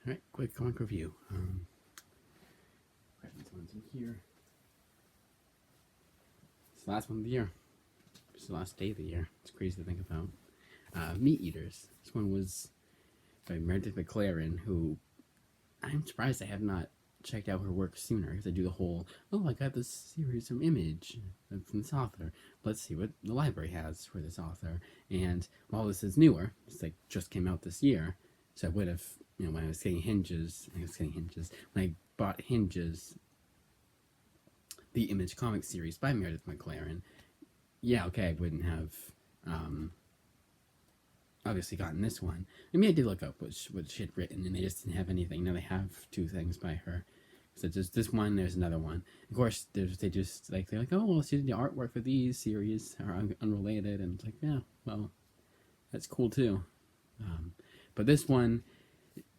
All right, quick comic review. This one's in here. It's the last one of the year. It's the last day of the year. It's crazy to think about. Meat Eaters. This one was by Meredith McLaren, who I'm surprised I have not checked out her work sooner, because I do the whole, I got this series from Image from this author. Let's see what the library has for this author. And while this is newer, it's like just came out this year, so I would have, when I was getting when I bought Hinges, the Image comic series by Meredith McLaren, I wouldn't have obviously gotten this one. I mean, I did look up what she had written, and they just didn't have anything. Now they have two things by her. So just this one, there's another one. Of course, they're like, oh, well, she did the artwork for these series are unrelated, and it's like, yeah, well, that's cool too. But this one,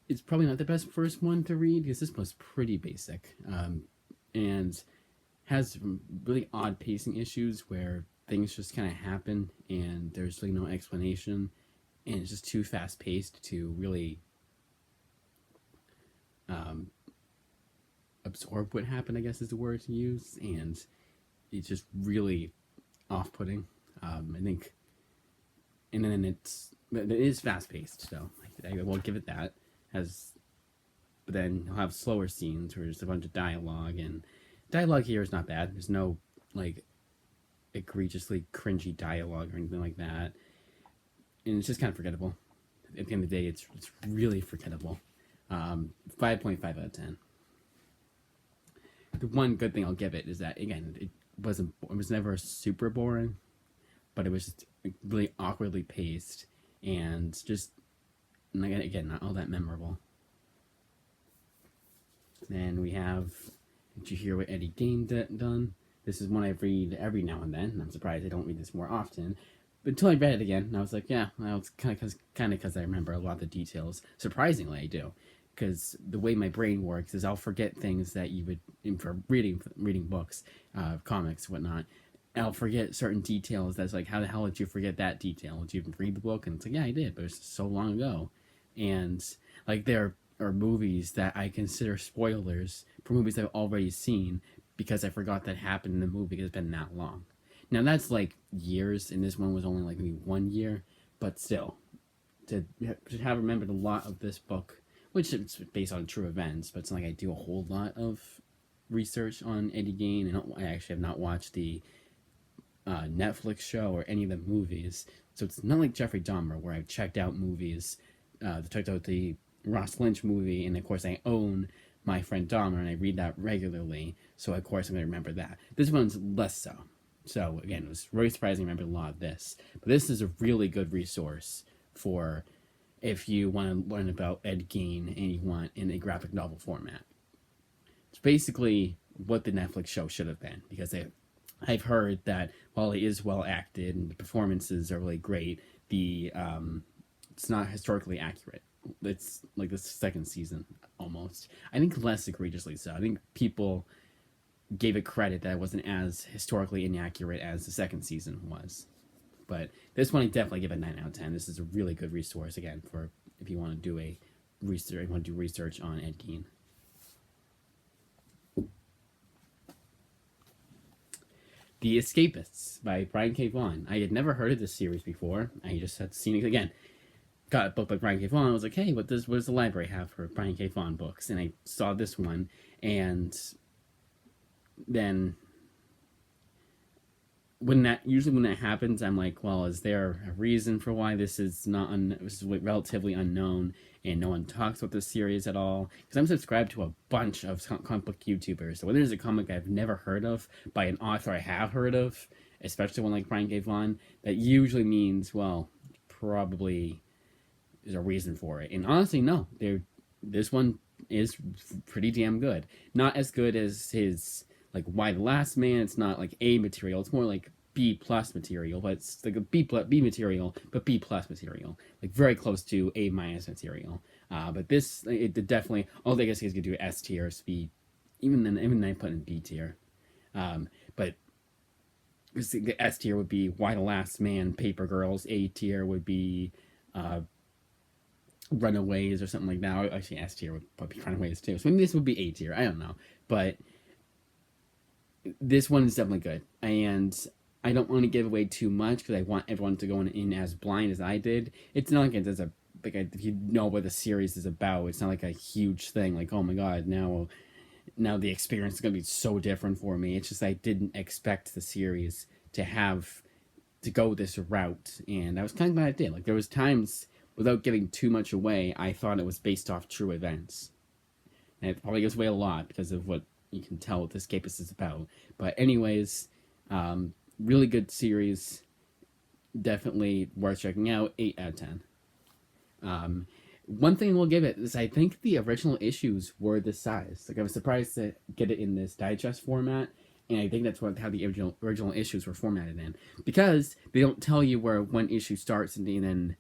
it's probably not the best first one to read, because this was pretty basic, and has some really odd pacing issues where things just kind of happen and there's like no explanation, and it's just too fast paced to really absorb what happened, I guess is the word to use, and it's just really off-putting. I think, and then it is fast-paced, so I will give it that. But then you'll have slower scenes where there's a bunch of dialogue, and dialogue here is not bad. There's no like egregiously cringy dialogue or anything like that, and it's just kind of forgettable. At the end of the day, it's really forgettable. 5.5 out of 10. The one good thing I'll give it is that, again, it was never super boring, but it was just really awkwardly paced and just, again, not all that memorable. Then we have Did You Hear What Eddie Gain done? This is one I read every now and then, and I'm surprised I don't read this more often. But until I read it again, and I was like, yeah, well, it's kind of because I remember a lot of the details. Surprisingly, I do, because the way my brain works is I'll forget things that you would, for reading books, comics, whatnot. I'll forget certain details. That's like, how the hell did you forget that detail? Did you even read the book? And it's like, yeah, I did, but it was so long ago. And like, there are movies that I consider spoilers for movies I've already seen because I forgot that happened in the movie because it's been that long. Now that's like years, and this one was only like maybe 1 year, but still, to have remembered a lot of this book, which is based on true events, but it's not like I do a whole lot of research on Eddie Gain, and I actually have not watched the Netflix show or any of the movies, so it's not like Jeffrey Dahmer where I've checked out movies, checked out the Ross Lynch movie, and of course I own My Friend Dahmer, and I read that regularly, so of course I'm going to remember that. This one's less so. So again, it was really surprising I remembered a lot of this. But this is a really good resource for if you want to learn about Ed Gein and you want in a graphic novel format. It's basically what the Netflix show should have been, because I've heard that while it is well acted and the performances are really great, it's not historically accurate. It's like the second season almost. I think less egregiously so. I think people gave it credit that it wasn't as historically inaccurate as the second season was. But this one I definitely give a 9 out of 10. This is a really good resource, again, for if you want to do research on Ed Gein. The Escapists by Brian K. Vaughan. I had never heard of this series before. I just had seen it again. Got a book by Brian K. Vaughan. I was like, hey, what does the library have for Brian K. Vaughan books? And I saw this one, and then when that happens, I'm like, well, is there a reason for why this is this is relatively unknown and no one talks about this series at all? Because I'm subscribed to a bunch of comic book YouTubers, so when there's a comic I've never heard of by an author I have heard of, especially one like Brian K. Vaughan, that usually means, well, probably there's a reason for it. And honestly, no, this one is pretty damn good. Not as good as his like Y the Last Man. It's not like A material. It's more like B plus material, but it's like a B material, but B plus material. Like very close to A minus material. But this, it definitely. Oh, I guess he's gonna do S tier, B. Even then I put in B tier. But the S tier would be Y the Last Man, Paper Girls. A tier would be Runaways or something like that. Or actually, S tier would probably be Runaways too. So maybe this would be A tier. I don't know, but this one is definitely good, and I don't want to give away too much because I want everyone to go in as blind as I did. It's not like it's a if you know what the series is about, it's not like a huge thing. Like, oh my god, now the experience is gonna be so different for me. It's just I didn't expect the series to go this route, and I was kind of glad it did. Like there was times without giving too much away, I thought it was based off true events, and it probably gives away a lot because of what you can tell what this Escapist is about. But anyways, really good series, definitely worth checking out. 8 out of 10. One thing we'll give it is I think the original issues were this size. Like I was surprised to get it in this digest format, and I think that's how the original issues were formatted in, because they don't tell you where one issue starts and then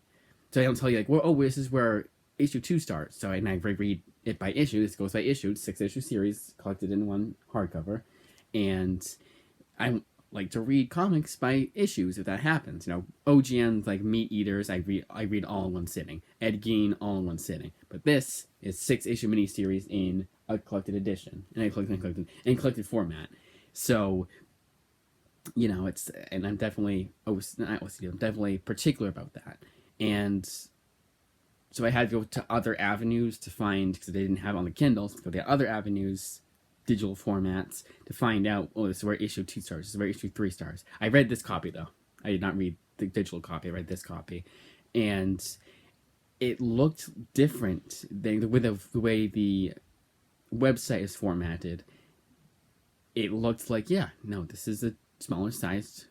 so they don't tell you like, well, oh, this is where issue 2 starts. So and I read it by issue. This goes by issue, 6-issue series collected in one hardcover, and I like to read comics by issues if that happens. You know, OGN's like Meat Eaters, I read all in one sitting. Ed Gein all in one sitting. But this is 6-issue miniseries in a collected edition, in a collected format. So, you know, it's, and I'm definitely I'm definitely particular about that. And so I had to go to other avenues to find, because they didn't have it on the Kindles, to go to other avenues, digital formats, to find out, oh, this is where issue 2 starts, this is where issue 3 starts. I read this copy though. I did not read the digital copy. I read this copy, and it looked different than with the way the website is formatted. It looked like, yeah, no, this is a smaller sized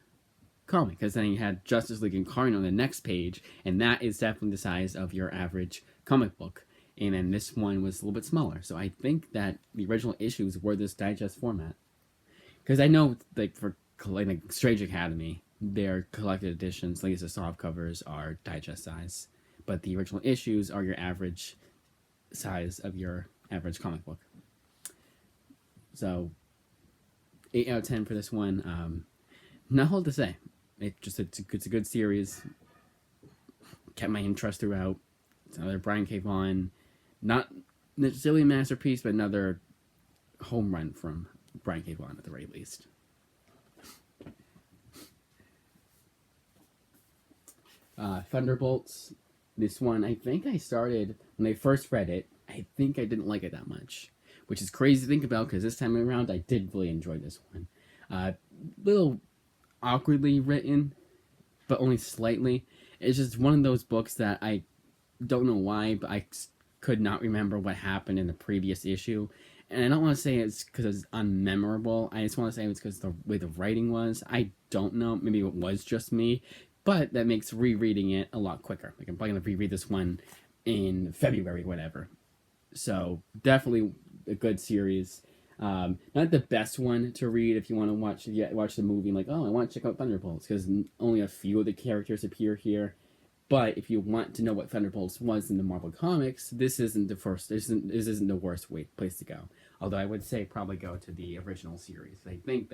comic, because then you had Justice League Incarnate on the next page, and that is definitely the size of your average comic book. And then this one was a little bit smaller. So I think that the original issues were this digest format. Because I know, like, for like Strange Academy, their collected editions, like the soft covers, are digest size. But the original issues are your average size of your average comic book. So, 8 out of 10 for this one. Not all to say. It's a good series. Kept my interest throughout. It's another Brian K. Vaughan, not necessarily a masterpiece, but another home run from Brian K. Vaughan at the very least. Thunderbolts. This one, I think I started, when I first read it, I think I didn't like it that much, which is crazy to think about because this time around I did really enjoy this one. Little awkwardly written, but only slightly. It's just one of those books that I don't know why, but I could not remember what happened in the previous issue. And I don't want to say it's because it's unmemorable. I just want to say it's because the way the writing was. I don't know. Maybe it was just me. But that makes rereading it a lot quicker. Like I'm probably going to reread this one in February, whatever. So definitely a good series. Not the best one to read if you want to watch the movie and like, oh, I want to check out Thunderbolts, because only a few of the characters appear here. But if you want to know what Thunderbolts was in the Marvel Comics, this isn't the worst place to go. Although I would say probably go to the original series. I think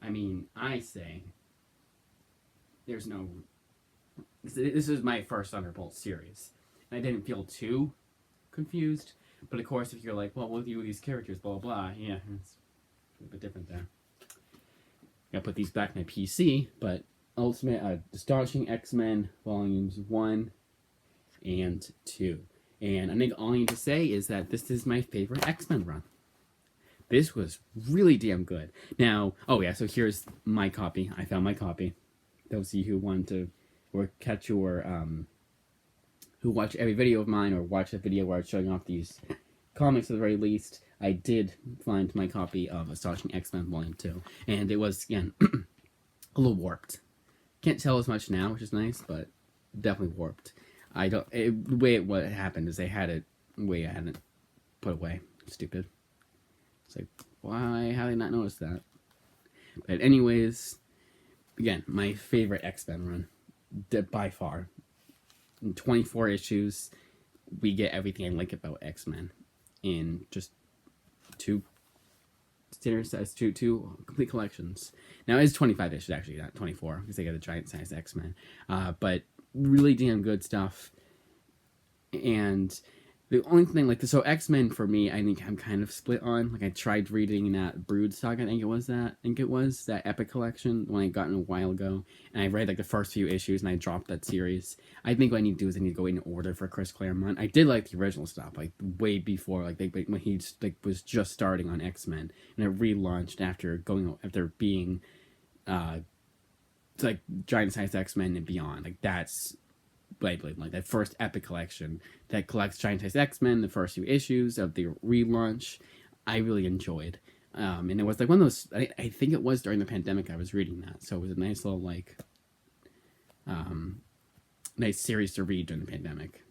I say there's no. This is my first Thunderbolts series, and I didn't feel too confused. But of course, if you're like, well, what do you with these characters, blah blah blah, yeah, it's a little bit different there. Gotta put these back in my PC, but Ultimate Astonishing X-Men Volumes 1 and 2. And I think all I need to say is that this is my favorite X-Men run. This was really damn good. Now, oh yeah, so here's my copy. I found my copy. Those of you who want to, or catch your, who watch every video of mine, or watch a video where I'm showing off these comics at the very least, I did find my copy of Astonishing X-Men Volume 2. And it was, again, a little warped. Can't tell as much now, which is nice, but definitely warped. The way what happened is they had it way I hadn't put away. Stupid. It's like, why? How did I not notice that? But anyways, again, my favorite X-Men run, by far. In 24 issues, we get everything I like about X-Men in just two standard size, two complete collections. Now it's 25 issues actually, not 24, because they got a giant size X-Men. But really damn good stuff. And the only thing, like, so X-Men for me, I think I'm kind of split on. Like, I tried reading that Brood Saga, I think it was that Epic Collection when I got it a while ago, and I read like the first few issues and I dropped that series. I think what I need to do is I need to go in order for Chris Claremont. I did like the original stuff, like way before, like when he like was just starting on X-Men, and it relaunched after being like Giant Size X-Men and beyond. Like that's Blade, like that first Epic collection that collects Giant Size X-Men, the first few issues of the relaunch, I really enjoyed. And it was like one of those, I think it was during the pandemic I was reading that. So it was a nice little, like, nice series to read during the pandemic.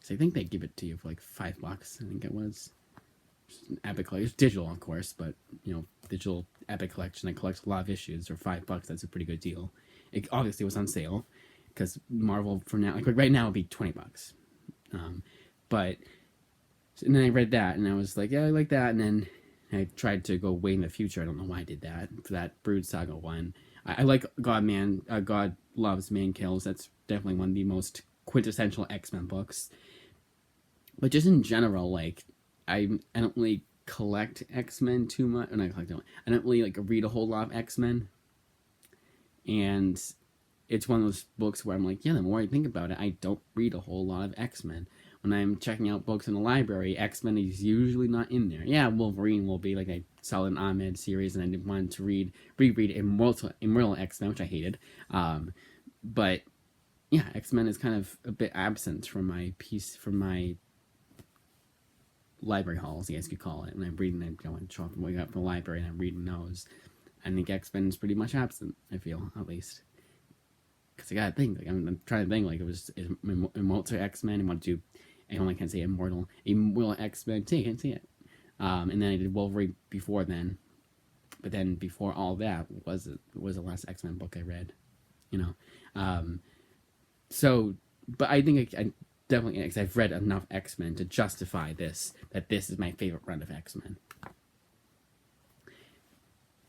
So I think they give it to you for like $5, I think it was. Epic collection. It's digital, of course, but, digital Epic collection that collects a lot of issues for $5. That's a pretty good deal. It obviously was on sale because Marvel for now, like right now, would be $20. But and then I read that and I was like, yeah, I like that. And then I tried to go way in the future. I don't know why I did that for that Brood Saga one. I like God Loves, Man Kills. That's definitely one of the most quintessential X-Men books. But just in general, like I don't really collect X-Men too much. And I don't really like read a whole lot of X-Men. And it's one of those books where I'm like, yeah, the more I think about it, I don't read a whole lot of X-Men. When I'm checking out books in the library, X-Men is usually not in there. Yeah, Wolverine will be, like I saw an Ahmed series and I wanted to reread Immortal X-Men, which I hated. But yeah, X-Men is kind of a bit absent from my library halls, I guess you could call it. When I'm reading, I'm going to wake up from the library and I'm reading those. I think X-Men is pretty much absent, I feel, at least. Because I gotta think, like, I'm trying to think, like, it was Immortal X-Men, I want to do, I only can say Immortal X-Men, I can't see it. And then I did Wolverine before then. But then before all that was the last X-Men book I read, So, but I think I definitely, because I've read enough X-Men to justify that this is my favorite run of X-Men.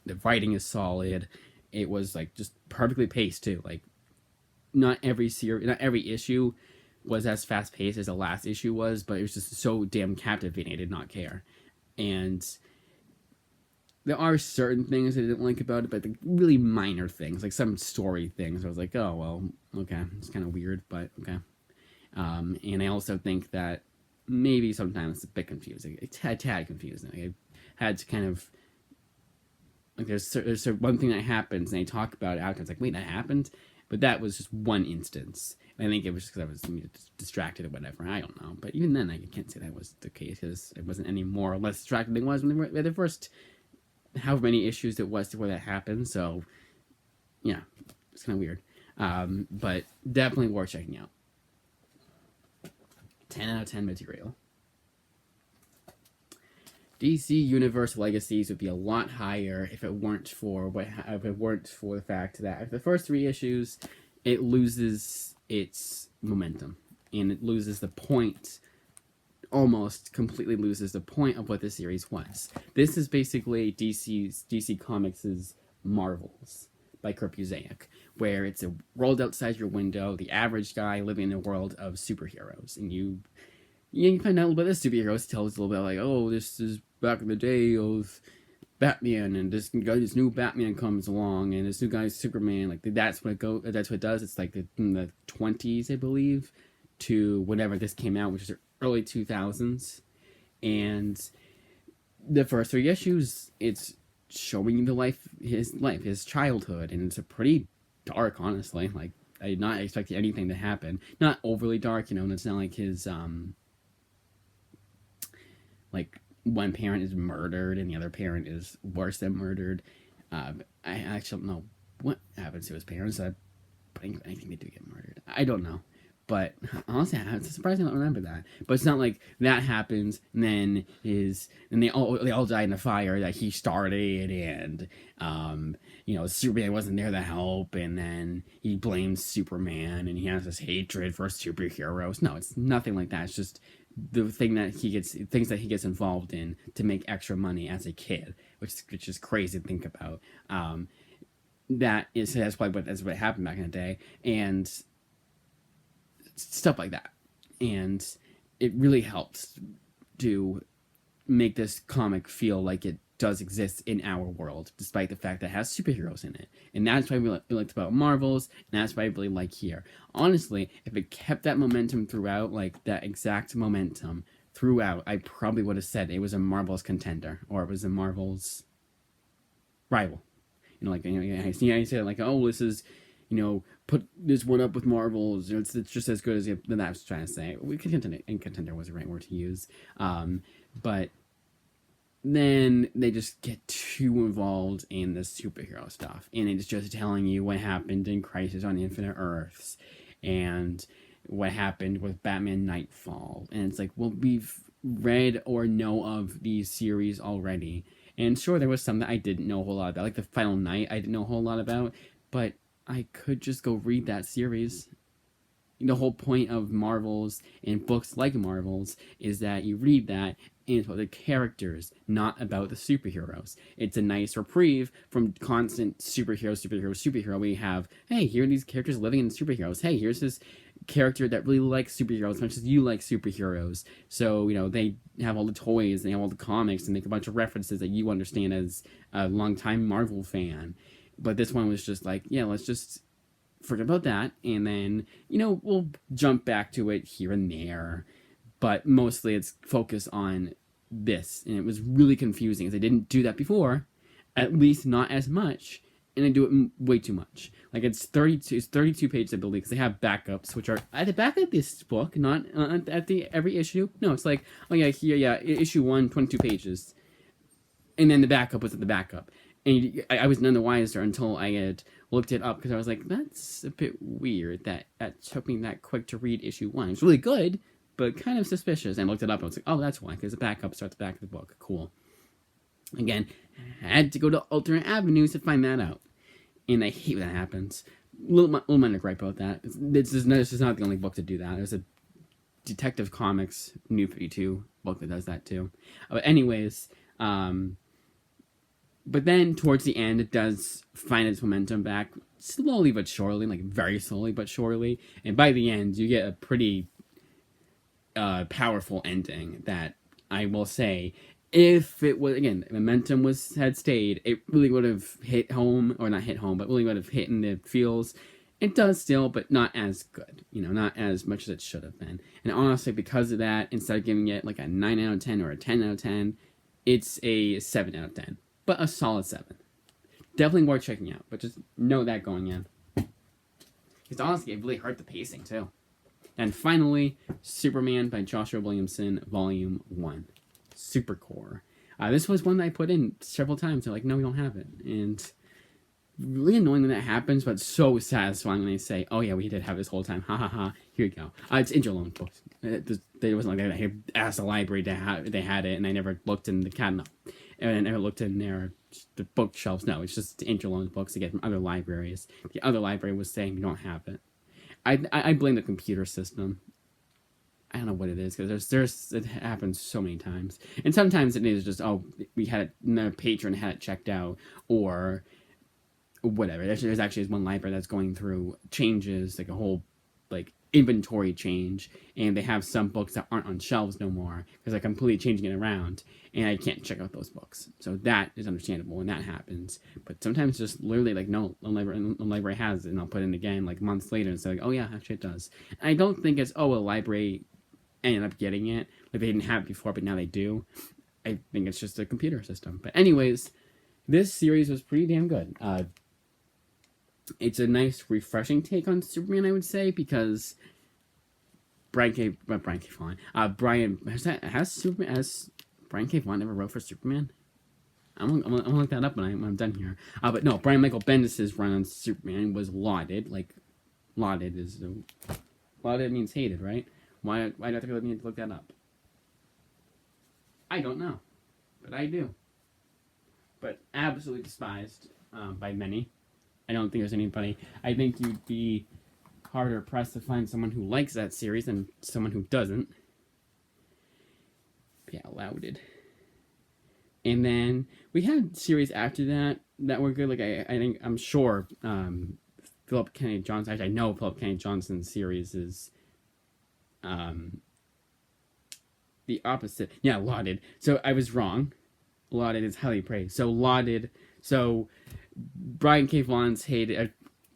The writing is solid. It was like just perfectly paced too. Like not every issue was as fast paced as the last issue was, but it was just so damn captivating. I did not care. And there are certain things I didn't like about it, but the really minor things, like some story things, I was like, oh well, okay, it's kind of weird, but okay. And I also think that maybe sometimes it's a bit confusing. It's a tad confusing. I had to kind of, like, there's one thing that happens and they talk about it out. It's like, wait, that happened? But that was just one instance. And I think it was just because I was distracted or whatever. I don't know. But even then, I can't say that was the case because it wasn't any more or less distracted than it was when they were the first however many issues it was to where that happened. So, yeah, it's kind of weird. But definitely worth checking out. 10 out of 10 material. DC Universe Legacies would be a lot higher if it weren't for the fact that the first 3 issues, it loses its momentum and it loses the point. Almost completely loses the point of what the series was. This is basically DC Comics' Marvels by Kurt Busiek, where it's a world outside your window, the average guy living in a world of superheroes, and you find out a little bit of superheroes. Tells a little bit like, oh, this is back in the day of Batman, and this new Batman comes along, and this new guy's Superman. Like that's what it does. It's like in the 20s, I believe, to whenever this came out, which is early 2000s, and the first 3 issues, it's showing you his childhood, and it's a pretty dark, honestly. Like I did not expect anything to happen. Not overly dark, and it's not like his like one parent is murdered and the other parent is worse than murdered. I actually don't know what happens to his parents. I think they do get murdered. I don't know. But honestly, I'm surprised I don't remember that. But it's not like that happens and then they all die in the fire that he started, and Superman wasn't there to help, and then he blames Superman and he has this hatred for superheroes. No, it's nothing like that. It's just the things that he gets involved in to make extra money as a kid, which is crazy to think about. That's what happened back in the day, and stuff like that. and it really helps to make this comic feel like it does exist in our world, despite the fact that it has superheroes in it. And that's what I liked about Marvels, and that's what I really like here. Honestly, if it kept that momentum throughout, like that exact momentum throughout, I probably would have said it was a Marvel's contender, or it was a Marvel's rival. I say like, oh, this is, put this one up with Marvels. It's just as good as that. I was trying to say. Contender was the right word to use. But then they just get too involved in the superhero stuff, and it's just telling you what happened in Crisis on Infinite Earths, and what happened with Batman Nightfall, and it's like, well, we've read or know of these series already. And sure, there was some that I didn't know a whole lot about, like the Final Night I didn't know a whole lot about, but I could just go read that series. The whole point of Marvels and books like Marvels is that you read that and it's about the characters, not about the superheroes. It's a nice reprieve from constant superhero. We have, hey, here are these characters living in superheroes. Hey, here's this character that really likes superheroes as much as you like superheroes. So, they have all the toys, they have all the comics, and make a bunch of references that you understand as a longtime Marvel fan. But this one was just like, yeah, let's just forget about that, and then, we'll jump back to it here and there. But mostly it's focused on this, and it was really confusing, because I didn't do that before, at least not as much, and I do it way too much. Like, it's 32 pages, I believe, because they have backups, which are at the back of this book, not at the every issue. No, it's like, oh yeah, here, yeah, issue 1, 22 pages, and then the backup was at the backup. And I was none the wiser until I had looked it up, because I was like, that's a bit weird that it took me that quick to read issue 1. It's really good, but kind of suspicious. And I looked it up, and I was like, oh, that's why, because the backup starts at the back of the book. Cool. Again, I had to go to alternate avenues to find that out. And I hate when that happens. Little minor gripe about that. This is not the only book to do that. There's a Detective Comics New 52 book that does that too. But anyways, but then towards the end, it does find its momentum back, slowly but surely, like very slowly but surely. And by the end, you get a pretty powerful ending that I will say, if it was, again, momentum had stayed, it really would have hit home, or not hit home, but really would have hit in the feels. It does still, but not as good, not as much as it should have been. And honestly, because of that, instead of giving it like a 9 out of 10 or a 10 out of 10, it's a 7 out of 10. But a solid 7. Definitely worth checking out, but just know that going in. Because honestly, it really hurt the pacing, too. And finally, Superman by Joshua Williamson, Volume 1. Supercore. This was one that I put in several times. They're like, no, we don't have it. And really annoying when that happens, but so satisfying when they say, oh yeah, we did have this whole time. Ha ha ha. Here you go. It's in your loan books. It wasn't like I asked the library they had it, and I never looked in the cabinet. And I never looked in the bookshelves. No, it's just Interloan books to get from other libraries. The other library was saying we don't have it. I blame the computer system. I don't know what it is, because it happens so many times. And sometimes it is just, oh, we had it, the patron had it checked out, or whatever. There's actually one library that's going through changes, like a whole inventory change, and they have some books that aren't on shelves no more because they're completely changing it around, and I can't check out those books. So that is understandable when that happens. But sometimes just literally no, the library has it, and I'll put it in again months later and say oh yeah, actually it does. And I don't think it's a library ended up getting it, they didn't have it before but now they do. I think it's just a computer system. But anyways, this series was pretty damn good. It's a nice, refreshing take on Superman, I would say, because Brian K. Vaughan. Has Brian K. Vaughan ever wrote for Superman? I'm gonna look that up when I'm done here. But no, Brian Michael Bendis' run on Superman was lauded. Lauded means hated, right? Why do I have to need to look that up? I don't know, but I do. But absolutely despised by many. I don't think there's anybody. I think you'd be harder pressed to find someone who likes that series than someone who doesn't. Yeah, lauded. And then we had series after that were good. I'm sure Philip Kennedy Johnson. Actually, I know Philip Kennedy Johnson's series is The opposite. Yeah, lauded. So I was wrong. Lauded is highly praised. So lauded. So Brian K. Vaughan's hated.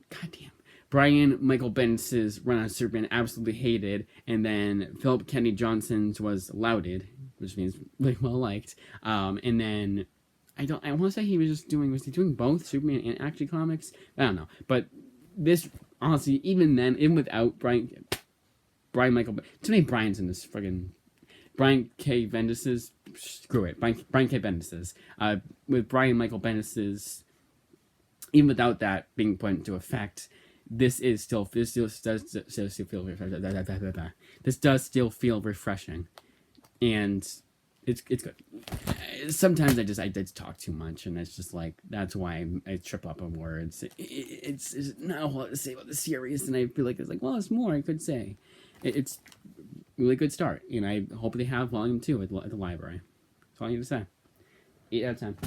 Goddamn. Brian Michael Bendis' run on Superman absolutely hated, and then Philip Kennedy Johnson's was lauded, which means really well liked. And then I want to say he was he doing both Superman and Action Comics? I don't know. But this, honestly, even then, even without Brian Michael, too many Brian's in this fucking, Brian K. Bendis's, screw it, Brian K. Bendis's, with Brian Michael Bendis's, even without that being put into effect, this does still feel refreshing, and it's good. Sometimes I just talk too much, and it's just like, that's why I trip up on words. It's not a whole lot to say about the series, and I feel like it's like, well, there's more I could say. It's a really good start, and I hope they have volume 2 at the library. That's all I need to say. 8 out of 10.